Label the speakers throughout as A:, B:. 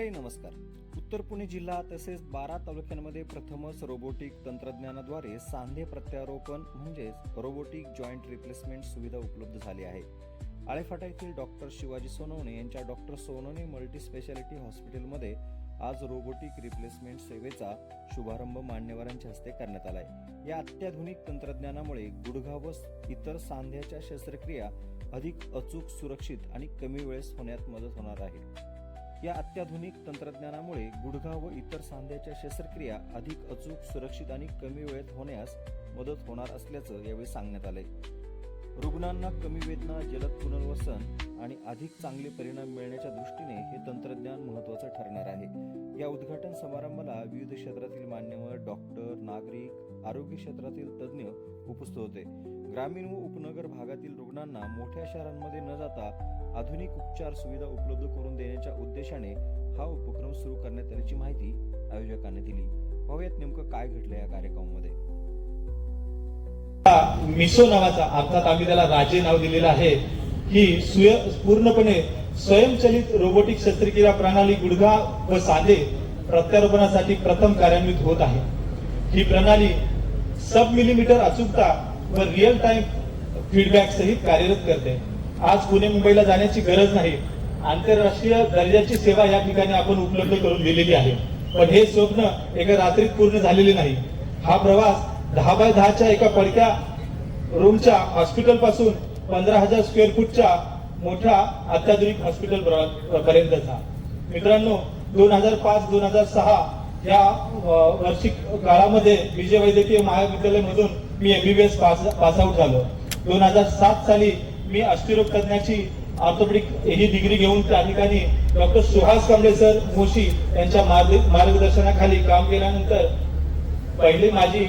A: मंडळी नमस्कार. उत्तर पुणे जिल्हा तसेच 12 तालुक्यांमध्ये प्रथमच रोबोटिक तंत्रज्ञानाद्वारे सांधे प्रत्यारोपण म्हणजेच रोबोटिक जॉईंट रिप्लेसमेंट सुविधा उपलब्ध झाली आहे. आळेफाटा येथील डॉक्टर शिवाजी सोनवणे यांच्या डॉक्टर सोनवणे मल्टी स्पेशालिटी हॉस्पिटलमध्ये आज रोबोटिक रिप्लेसमेंट सेवेचा शुभारंभ मान्यवरांच्या हस्ते करण्यात आला आहे. या अत्याधुनिक तंत्रज्ञानामुळे गुडघा व इतर सांध्याच्या शस्त्रक्रिया अधिक अचूक, सुरक्षित आणि कमी वेळेस होण्यात मदत होणार आहे. या अत्याधुनिक तंत्रज्ञानामुळे गुडघा व इतर सांध्याच्या शस्त्रक्रिया अधिक अचूक, सुरक्षित आणि कमी वेळेत होण्यास मदत होणार असल्याचं यावेळी सांगण्यात आलंय. रुग्णांना कमी वेदना, जलद पुनर्वसन आणि अधिक चांगले परिणाम मिळण्याच्या दृष्टीने हे तंत्रज्ञान महत्त्वाचं ठरणार आहे. या उद्घाटन समारंभाला विविध क्षेत्रातील मान्यवर, डॉक्टर, नागरिक, आरोग्य क्षेत्रातील तज्ज्ञ उपस्थित होते. ग्रामीण व उपनगर भागातील रुग्णांना मोठ्या शहरांमध्ये न जाता आधुनिक उपचार सुविधा उपलब्ध करून देण्याच्या उद्देशाने हा उपक्रम सुरू करण्यात आल्याची माहिती आयोजकांनी दिली. पाहूयात नेमकं काय घडलं या कार्यक्रमामध्ये.
B: मिसो नावाचा, अर्थात आम्ही त्याला राजे नाव दिलेलं आहे, ही पूर्णपणे स्वयंचलित रोबोटिक शस्त्रक्रिया प्रणाली गुडघा व सांधे प्रत्यारोपणासाठी प्रथम कार्यान्वित होत आहे. ही प्रणाली सब मिलीमीटर अचूकता व रिअल टाइम फीडबॅक सहित कार्यरत करते. आज पुणे मुंबईला जाण्याची गरज नाही. आंतरराष्ट्रीय दर्जाची सेवा या ठिकाणी आपण उपलब्ध करून दिलेली आहे. पण हे स्वप्न एका रात्रीत पूर्ण झालेले नाही. हा प्रवास 10 बाय 10च्या एका पडक्या रूमच्या हॉस्पिटल पासून 15,000 स्क्वेअर फूटच्या मोठ्या अत्याधुनिक हॉस्पिटल पर्यंतचा. मित्रांनो, 2005-2006 या वार्षिक काळामध्ये विजय वैद्यकीय महाविद्यालयामधून मी MBBS पास आउट झालो. 2007 साली मी अष्टरोग तज्ञाची ऑर्थोपेडिक ही डिग्री घेऊन त्या ठिकाणी डॉक्टर सुहास कांबळे सर मोशी यांच्या मार्गदर्शनाखाली काम केल्यानंतर पहिली माझी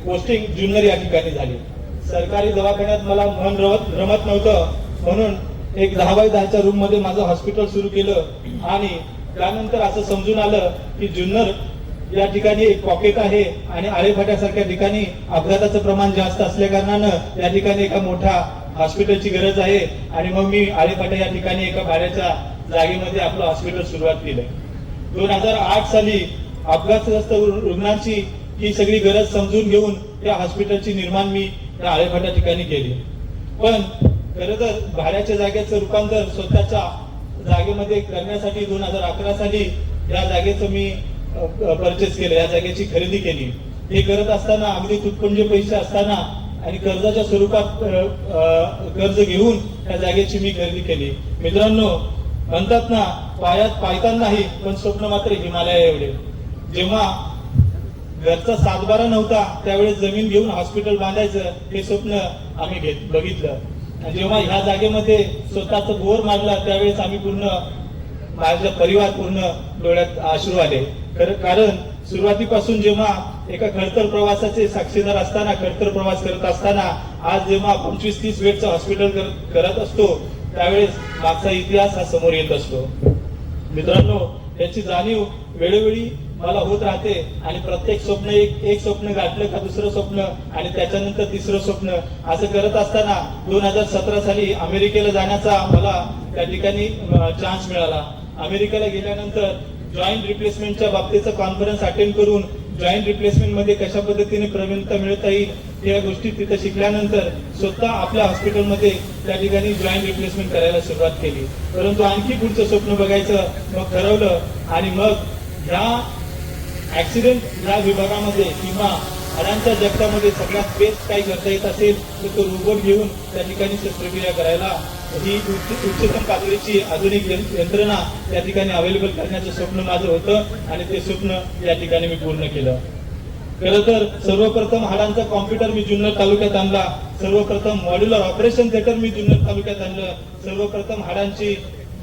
B: पोस्टिंग जुन्नर या ठिकाणी झाली. सरकारी दवाखान्यात मला मन रमत नव्हतं, म्हणून एक 10 बाय 10च्या रूम मध्ये माझं हॉस्पिटल सुरू केलं आणि त्यानंतर असं समजून आलं की जुन्नर या ठिकाणी एक पॉकेट आहे आणि आळेफाट्यासारख्या ठिकाणी अपघाताचं प्रमाण जास्त असल्या कारणानं या ठिकाणी एका मोठ्या हॉस्पिटलची गरज आहे. आणि मग मी आळेफाटा या ठिकाणी एका भाड्याच्या जागेमध्ये आपलं हॉस्पिटल सुरुवात केलं. 2008 साली अपघातग्रस्त रुग्णांची ही सगळी गरज समजून घेऊन त्या हॉस्पिटलची निर्माण मी या आळेफाटा ठिकाणी केली. पण खरं तर भाड्याच्या जागेचं रूपांतर स्वतःच्या जागेमध्ये करण्यासाठी 2011 साली या जागेचं मी परचेस केलं, या जागेची खरेदी केली. हे करत असताना अगदी तुटपुंजे पैसे असताना आणि कर्जाच्या स्वरूपात कर्ज घेऊन त्या जागेची मी खरेदी केली. मित्रांनो, म्हणतात ना, पायात पायतान नाही पण स्वप्न मात्र हिमालया एवढे. जेव्हा घरचा 7-12 नव्हता त्यावेळेस जमीन घेऊन हॉस्पिटल बांधायचं हे स्वप्न आम्ही बघितलं. आणि जेव्हा ह्या जागेमध्ये स्वतःच बोर मारला त्यावेळेस आम्ही पूर्ण, माझा परिवार पूर्ण डोळ्यात अश्रू आले. कारण सुरुवातीपासून जेव्हा एका खडतर प्रवासाचे साक्षीदार असताना, खडतर प्रवास करत असताना आज जेव्हा 25-30 बेडचं हॉस्पिटल करत असतो त्यावेळेस मागचा इतिहास हा समोर येत असतो. मित्रांनो, याची जाणीव वेळोवेळी मला होत राहते आणि प्रत्येक स्वप्न एक स्वप्न गाठलं का दुसरं स्वप्न आणि त्याच्यानंतर तिसरं स्वप्न असं करत असताना 2017 साली अमेरिकेला जाण्याचा मला त्या ठिकाणी चान्स मिळाला. अमेरिकेला गेल्यानंतर जॉईंट रिप्लेसमेंटच्या बाबतीचा कॉन्फरन्स अटेंड करून जॉईंट रिप्लेसमेंट मध्ये कशा पद्धतीने प्रवीणता मिळवता येईल या गोष्टी तिथे शिकल्यानंतर स्वतः आपल्या हॉस्पिटलमध्ये त्या ठिकाणी जॉईंट रिप्लेसमेंट करायला सुरुवात केली. परंतु आणखी पुढचं स्वप्न बघायचं मग ठरवलं आणि मग ह्या ऍक्सिडेंट या विभागामध्ये किंवा हाडांच्या जगतामध्ये सगळ्यात बेस्ट काही करता येत असेल तर तो रोबोट घेऊन त्या ठिकाणी शस्त्रक्रिया करायला ही उच्चतम पातळीची आधुनिक यंत्रणा त्या ठिकाणी अवेलेबल करण्याचं स्वप्न माझं होतं आणि ते स्वप्न या ठिकाणी मी पूर्ण केलं. खरं तर सर्वप्रथम हाडांचा कॉम्प्युटर मी जुन्नर तालुक्यात आणला. सर्वप्रथम मॉड्युलर ऑपरेशन थिएटर मी जुन्नर तालुक्यात आणलं. सर्वप्रथम हाडांची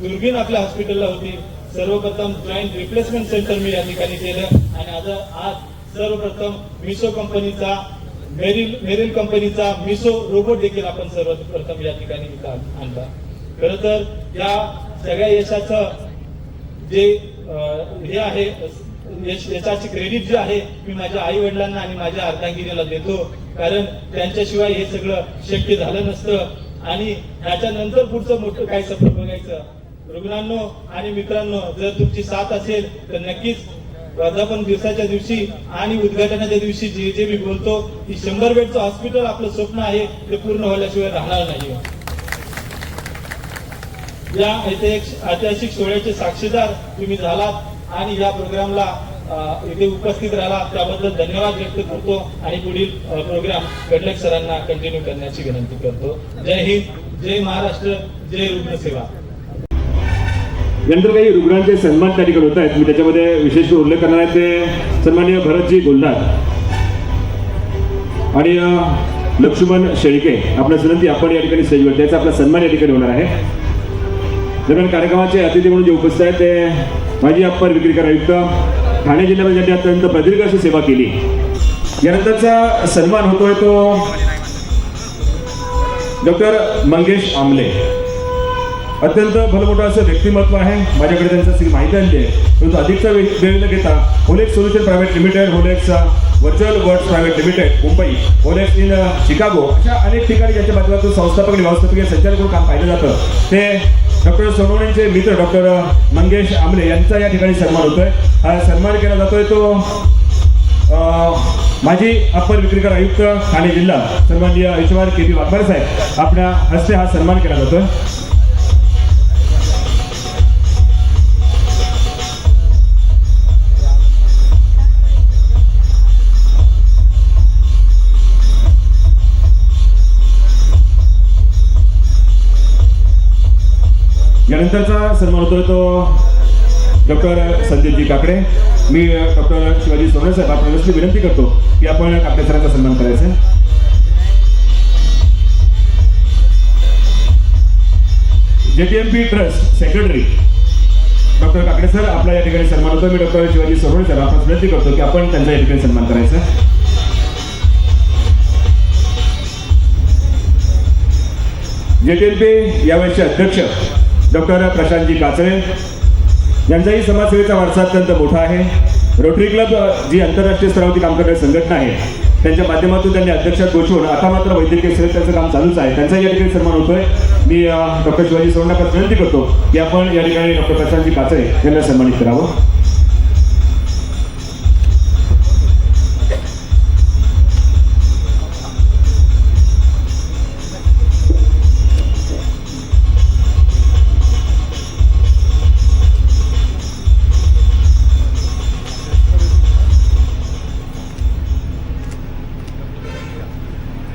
B: दुर्बीण आपल्या हॉस्पिटलला होती. सर्वप्रथम जॉईंट रिप्लेसमेंट सेंटर मी या ठिकाणी केलं आणि आज सर्वप्रथम मिसो कंपनीचा, मेरिल कंपनीचा मिसो रोबोट देखील आपण सर्वप्रथम या ठिकाणी आणला. खरं तर या सगळ्या यशाचं जे हे आहे, यशाची क्रेडिट जे आहे मी माझ्या आई वडिलांना आणि माझ्या अर्धांगिनीला देतो. कारण त्यांच्याशिवाय हे सगळं शक्य झालं नसतं. आणि ह्याच्यानंतर पुढचं मोठं काय स्वप्न बघायचं रुग्णांनो आणि मित्रांनो, जर तुमची साथ असेल तर नक्कीच वर्धापन दिवसाच्या दिवशी आणि उद्घाटनाच्या दिवशी जे जे मी बोलतो की 100 बेडचं हॉस्पिटल आपलं स्वप्न आहे ते पूर्ण व्हायल्याशिवाय राहणार नाही. या ऐतिहासिक सोहळ्याचे साक्षीदार तुम्ही झालात आणि या प्रोग्रामला इथे उपस्थित राहिला त्याबद्दल धन्यवाद व्यक्त करतो आणि पुढील प्रोग्राम गडलक सरांना कंटिन्यू करण्याची विनंती करतो. जय हिंद, जय महाराष्ट्र, जय रुग्णसेवा.
C: नंतर काही रुग्णांचे सन्मान त्या ठिकाणी होत आहेत. मी त्याच्यामध्ये विशेष उल्लेख करणार आहे ते सन्माननीय भरतजी गोलदार आणि लक्ष्मण शेळके. आपल्या विनंती आपण या ठिकाणी स्टेजवर त्याचा आपला सन्मान या ठिकाणी होणार आहे. दरम्यान कार्यक्रमाचे अतिथी म्हणून जे उपस्थित आहेत ते माजी अप्पर विक्रीकर आयुक्त ठाणे जिल्ह्यामध्ये ज्यांनी अत्यंत प्रदीर्घ अशी सेवा केली. यानंतरचा सन्मान होतोय तो डॉक्टर मंगेश आमले. अत्यंत भलमोठं असं व्यक्तिमत्व आहे. माझ्याकडे त्यांचं सगळी माहिती आणली आहे, परंतु अधिकचा वेळ न घेता Holex solution private limited, Holex virtual words private limited Mumbai, Holex in Chicago अशा अनेक ठिकाणी ज्याच्या माध्यमातून संस्थापक आणि व्यवस्थापकीय संचालक म्हणून काम पाहिलं जातं ते डॉक्टर सोनवणेंचे मित्र डॉक्टर मंगेश आमले यांचा या ठिकाणी सन्मान होतोय. हा सन्मान केला जातोय तो माजी अप्पर विक्रीकर आयुक्त ठाणे जिल्हा सन्माननीय यशवंत के.पी. वाघमारे साहेब आपल्या हस्ते हा सन्मान केला जातोय. यानंतरचा सन्मान होतोय तो डॉक्टर संदीपजी काकडे. मी डॉक्टर शिवाजी सोनवणे साहेब आपल्याला विनंती करतो की आपण काकडे सरांचा सन्मान करायचा. JTMP trust secretary doctor Kakade sir आपला या ठिकाणी सन्मान होतो. मी डॉक्टर शिवाजी सोनवणे साहेब आपल्याला विनंती करतो की आपण त्यांचा या ठिकाणी सन्मान करायचा. JTMP यावेळेचे अध्यक्ष डॉक्टर प्रशांतजी काचळे यांचाही समाजसेवेचा वारसा अत्यंत मोठा आहे. रोटरी क्लब जी आंतरराष्ट्रीय स्तरावरती काम करणारी संघटना आहे त्यांच्या माध्यमातून त्यांनी अध्यक्षात घोषवून आता मात्र वैद्यकीय सेवेत त्यांचं काम चालूच आहे. त्यांचा या ठिकाणी सन्मान होतोय. मी डॉक्टर शिवाजी सोनवणे विनंती करतो की आपण या ठिकाणी डॉक्टर प्रशांतजी काचळे यांना सन्मानित करावं.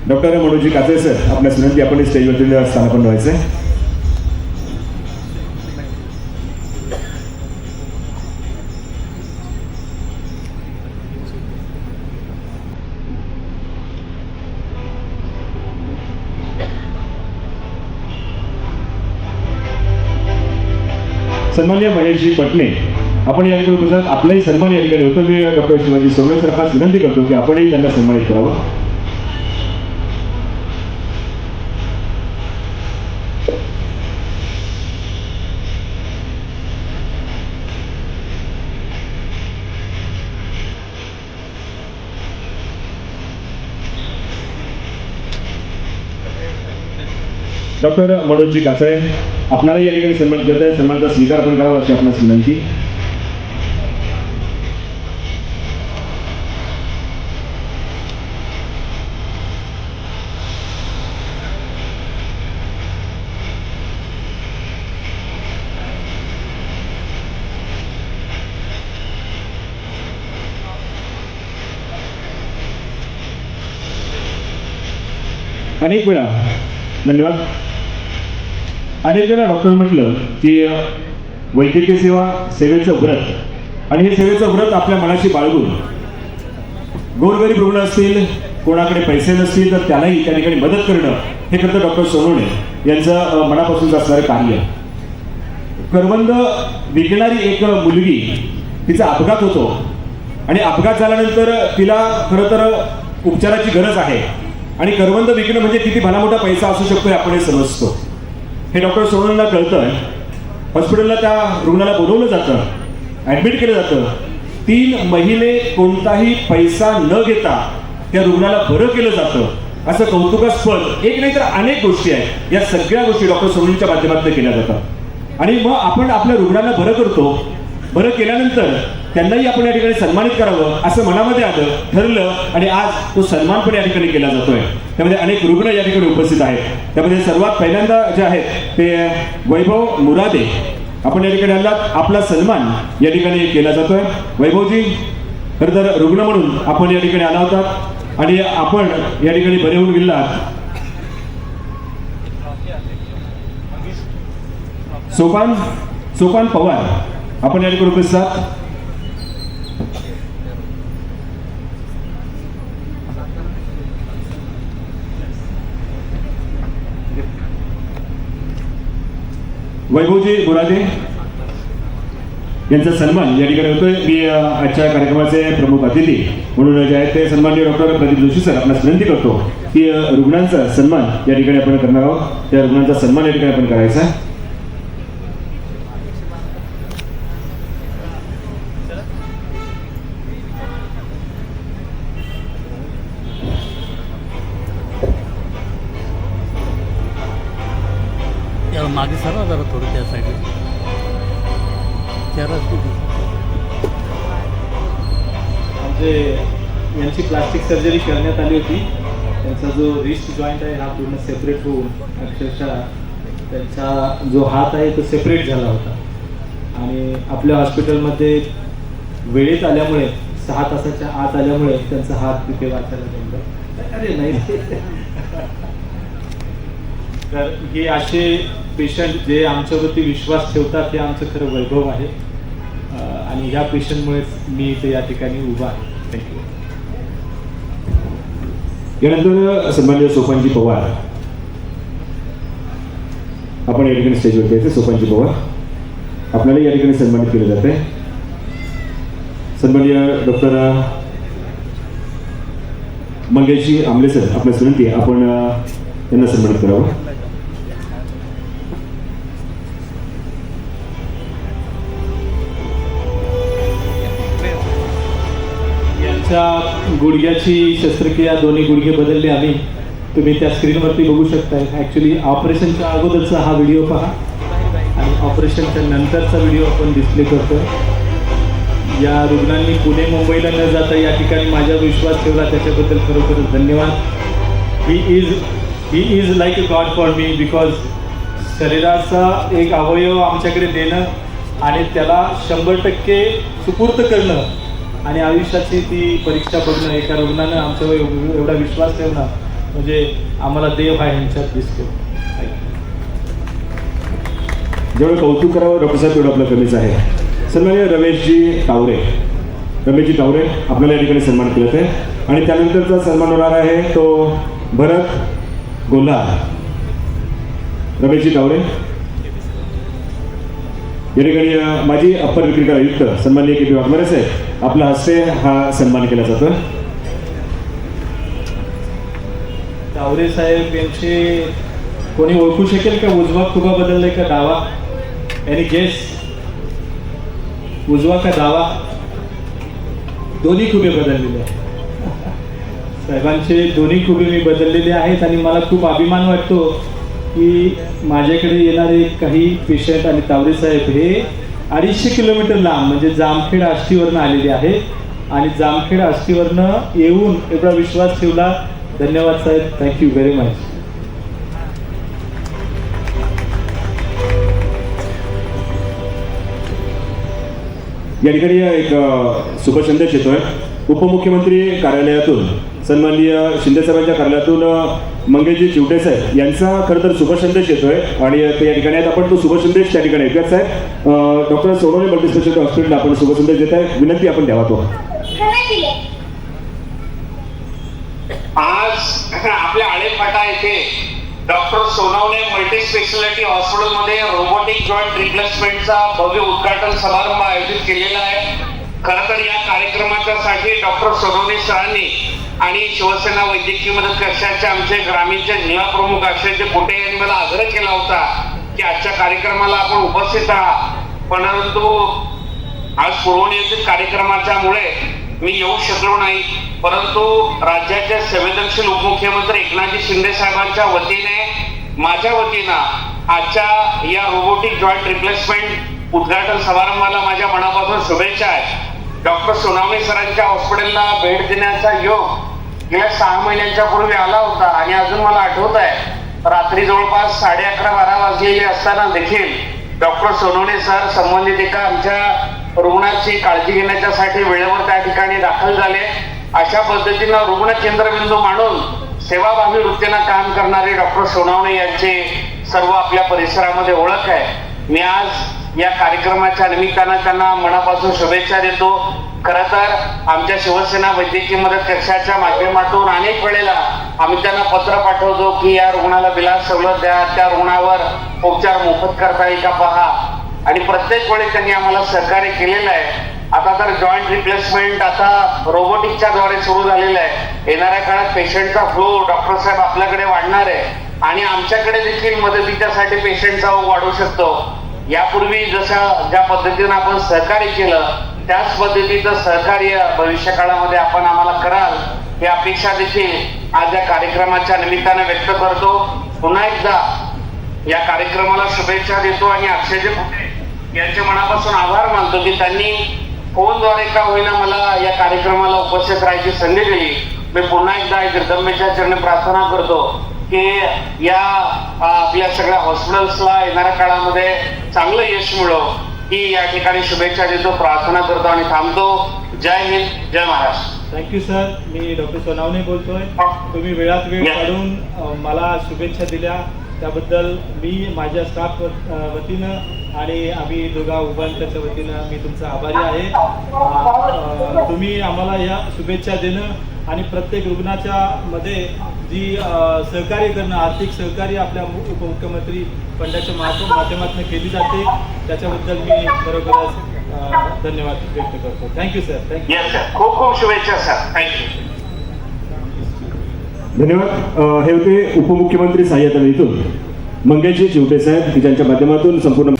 C: डॉक्टर मनोजी काचे सर आपल्या विनंती आपण स्टेजवरती स्थानापन्न व्हायचंय. सन्माननीय महेशजी पटणे आपण या ठिकाणी उपस्थित आपलाही सन्मान या ठिकाणी होतो. मी डॉक्टर शिवाजी सोनवणे सर खास विनंती करतो की आपणही त्यांना सन्मानित करावं. डॉक्टर मनोजजी काचळे आपल्याला या ठिकाणी सन्मान करत आहे. सन्मानाचा स्वीकार आपण करावा अशी आपणास विनंती. अनेक वेळा धन्यवाद. अनेक वेळा डॉक्टर म्हटलं की वैद्यकीय सेवा सेवेचं व्रत आणि हे सेवेचं व्रत आपल्या मनाशी बाळगून गोरगरीब रुग्ण असतील कोणाकडे पैसे नसतील तर त्यालाही त्या ठिकाणी मदत करणं हे खरं तर डॉक्टर सोनवणे यांचं मनापासूनच असणारं कार्य. करवंद विकणारी एक मुलगी तिचा अपघात होतो आणि अपघात झाल्यानंतर तिला खरं तर उपचाराची गरज आहे आणि करवंद विकणं म्हणजे किती भला मोठा पैसा असू शकतो हे आपण समजतो. हे डॉक्टर सोनवणेंना कळतं. हॉस्पिटलला त्या रुग्णाला बोलवलं जातं, ॲडमिट केलं जातं. 3 महिने कोणताही पैसा न घेता त्या रुग्णाला बरं केलं जातं. असं कौतुकास्पद एक नाही तर अनेक गोष्टी आहेत. या सगळ्या गोष्टी डॉक्टर सोनवणेंच्या माध्यमातून केल्या जातात आणि मग आपण आपल्या रुग्णांना बरं करतो. बरं केल्यानंतर त्यांनाही आपण या ठिकाणी सन्मानित करावं असं मनामध्ये आलं, ठरलं आणि आज तो सन्मान पण या ठिकाणी केला जातोय. त्यामध्ये अनेक रुग्ण या ठिकाणी उपस्थित आहेत. त्यामध्ये सर्वात पहिल्यांदा जे आहेत ते वैभव मुरादे आपण या ठिकाणी आलात. आपला सन्मान या ठिकाणी केला जातोय. वैभवजी खरं तर रुग्ण म्हणून आपण या ठिकाणी आला होतात आणि आपण या ठिकाणी बरे होऊन गेलात. सोपान पवार आपण या ठिकाणी उपस्थित आहात. वैभवजी बोरादे यांचा सन्मान या ठिकाणी होतोय. मी आजच्या कार्यक्रमाचे प्रमुख अतिथी म्हणून जे आहेत ते सन्माननीय डॉक्टर प्रदीप जोशी सर आपणास विनंती करतो की रुग्णांचा सन्मान या ठिकाणी आपण करणार आहोत. त्या रुग्णांचा सन्मान या ठिकाणी आपण करायचा.
D: मागे सरवा जरा थोडं त्या साईडला
B: म्हणजे यांची प्लास्टिक सर्जरी करण्यात आली होती. त्यांचा जो रिस्ट जॉईंट आहे हा पूर्ण सेपरेट होऊन अक्षरशः त्यांचा जो हात आहे तो सेपरेट झाला होता आणि आपल्या हॉस्पिटलमध्ये वेळेत आल्यामुळे 6 तासाच्या आत आल्यामुळे त्यांचा हात तिथे वाचायला जमला. अरे नाही तर हे असे पेशंट जे आमच्यावरती विश्वास ठेवतात ते आमचं खरं वैभव आहे आणि ह्या पेशंटमुळेच मी इथे या ठिकाणी उभा आहे. थँक्यू.
C: यानंतर सन्माननीय सोपानजी पवार आपण या ठिकाणी स्टेजवरती यायचे. सोपानजी पवार आपल्याला या ठिकाणी सन्मानित केले जाते. सन्माननीय डॉक्टर मंगेशजी आमले सर आपल्यास विनंती आहे आपण यांना सन्मानित करावं.
B: गुडघ्याची शस्त्रक्रिया, दोन्ही गुडघे बदलले आम्ही. तुम्ही त्या स्क्रीनवरती बघू शकताय. ॲक्च्युली ऑपरेशनच्या अगोदरचा हा व्हिडिओ पहा आणि ऑपरेशनच्या नंतरचा व्हिडिओ आपण डिस्प्ले करतो. या रुग्णांनी पुणे मुंबईला न जाता या ठिकाणी माझ्यावर विश्वास ठेवला त्याच्याबद्दल खरोखरच धन्यवाद. He is like a God for me because शरीराचा एक अवयव आमच्याकडे देणं आणि त्याला 100% सुपूर्त करणं आणि आयुष्याची ती परीक्षा बघणं, एका रुग्णानं आमच्यावर एवढा विश्वास ठेवणं म्हणजे आम्हाला देव हा ह्यांच्यात दिसतो.
C: जेवढं कौतुक करावं डॉक्टर साहेब तेवढं आपलं कमीच आहे. सन्माननीय रमेशजी तावरे आपल्याला या ठिकाणी सन्मान केला आहे आणि त्यानंतरचा सन्मान होणार आहे तो भरत गोल्हार. रमेशजी तावरे या ठिकाणी माझी अप्पर विक्रीकर आयुक्त सन्माननीय के पी वाघमारे साहेब आपल्या हस्ते हा सन्मान केला जातो.
B: तावरे साहेब यांचे कोणी ओळखू शकेल का? उजवा खुबा बदललाय का डावा? Any guess? उजवा का डावा? दोन्ही खुबे बदललेले आहेत. साहेबांचे दोन्ही खुबे मी बदललेले आहेत आणि मला खूप अभिमान वाटतो की माझ्याकडे येणारे काही पेशंट आणि तावरे साहेब हे 250 किलोमीटर लांब म्हणजे जामखेड आष्टीवरनं आलेले आहेत आणि जामखेड आष्टीवरनं येऊन एवढा विश्वास ठेवला. धन्यवाद साहेब. Thank you very much.
C: या ठिकाणी एक शुभसंदेश येतोय. उपमुख्यमंत्री कार्यालयातून सन्माननीय शिंदेसाहेबांच्या कार्यालयातून मंगेशजी चिवटे साहेब यांचा खरं तर शुभसंदेश येतोय आणि ते या ठिकाणी आहेत. आपण तो शुभसंदेश त्या ठिकाणी ऐकूयात साहेब. डॉक्टर सोनवणे मल्टीस्पेशालिटी हॉस्पिटलला आपण शुभसंदेश देत आहे. विनंती आपण द्यावा तो.
E: आज आपल्या आळेफाटा येथे डॉक्टर सोनवणे मल्टीस्पेशालिटी हॉस्पिटलमध्ये रोबोटिक जॉईंट रिप्लेसमेंटचा भव्य उद्घाटन समारंभ आयोजित केलेला आहे. खरं तर या कार्यक्रमाच्यासाठी डॉक्टर सोनवणे सरांनी आणि शिवसेना वैद्यकीय मदत कक्षाचे आमचे ग्रामीणचे जिल्हा प्रमुख अक्षय पोटे यांनी मला आग्रह केला होता की आजच्या कार्यक्रमाला आपण उपस्थित राहा. परंतु आज पूर्वनियोजित कार्यक्रमाच्या मुळे मी येऊ शकलो नाही. परंतु राज्याचे संवेदनशील उपमुख्यमंत्री एकनाथजी शिंदे साहेबांच्या वतीने माझ्या वतीनं आजच्या या रोबोटिक जॉईंट रिप्लेसमेंट उद्घाटन समारंभाला माझ्या मनापासून शुभेच्छा आहेत. डॉक्टर सोनावणे सरांच्या हॉस्पिटलला भेट देण्याचा योग गेल्या 6 महिन्यांच्या पूर्वी आला होता आणि अजून मला आठवत आहे रात्री जवळपास 11:30-12 वाजलेले असताना देखील डॉक्टर सोनवणे सर संबंधित एका आमच्या रुग्णाची काळजी घेण्याच्यासाठी वेळेवर त्या ठिकाणी दाखल झाले. अशा पद्धतीनं रुग्ण केंद्रबिंदू मांडून सेवाभावी वृत्तीनं काम करणारे डॉक्टर सोनवणे यांचे सर्व आपल्या परिसरामध्ये ओळख आहे. मी आज या कार्यक्रमाच्या निमित्तानं त्यांना मनापासून शुभेच्छा देतो. खरं तर आमच्या शिवसेना वैद्यकीय मदत कक्षाच्या माध्यमातून अनेक वेळेला आम्ही त्यांना पत्र पाठवतो की या रुग्णाला बिलास सवलत द्या, त्या रुग्णावर उपचार मोफत करता येईल का पहा, आणि प्रत्येक वेळी त्यांनी आम्हाला सहकार्य केलेलं आहे. आता तर जॉईंट रिप्लेसमेंट आता रोबोटिकच्या द्वारे सुरू झालेलं आहे. येणाऱ्या काळात पेशंटचा फ्लो डॉक्टर साहेब आपल्याकडे वाढणार आहे आणि आमच्याकडे देखील मदतीच्यासाठी पेशंटचा ओघ वाढू शकतो. यापूर्वी ज्या पद्धतीनं आपण सहकार्य केलं त्याच पद्धतीचं सहकार्य भविष्य काळामध्ये आपण आम्हाला कराल ही अपेक्षा देखील आज या कार्यक्रमाच्या निमित्तानं व्यक्त करतो. पुन्हा एकदा या कार्यक्रमाला शुभेच्छा देतो आणि अक्षयजी फुटे यांच्या मनापासून आभार मानतो की त्यांनी फोनद्वारे का होईना मला या कार्यक्रमाला उपस्थित राहायची संधी दिली. मी पुन्हा एकदा जगदंबेच्या चरणी प्रार्थना करतो की या आपल्या सगळ्या हॉस्पिटल्सला येणाऱ्या काळामध्ये चांगलं यश मिळो ही या ठिकाणी शुभेच्छा देतो, प्रार्थना करतो आणि थांबतो. जय हिंद, जय महाराष्ट्र.
B: Thank you sir. मी डॉक्टर सोनावणे बोलतोय. तुम्ही वेळात वेळ काढून मला शुभेच्छा दिल्या त्याबद्दल मी माझ्या स्टाफ वतीनं आणि आम्ही दोघा उभांच्या वतीनं मी तुमचा आभारी आहे. तुम्ही आम्हाला या शुभेच्छा देणं आणि प्रत्येक रुग्णाच्या मध्ये जी सहकार्य करणं, आर्थिक सहकार्य आपल्या उपमुख्यमंत्री फंडाच्या माध्यमातून केली जाते त्याच्याबद्दल मी खरोखरच धन्यवाद व्यक्त करतो. Thank you sir. Thank you.
E: Yes sir, खूप खूप शुभेच्छा सर. थँक्यू.
C: धन्यवाद. हे होते उपमुख्यमंत्री सहाय्यता निधीतून मंगेशजी चिवटे साहेब की ज्यांच्या माध्यमातून संपूर्ण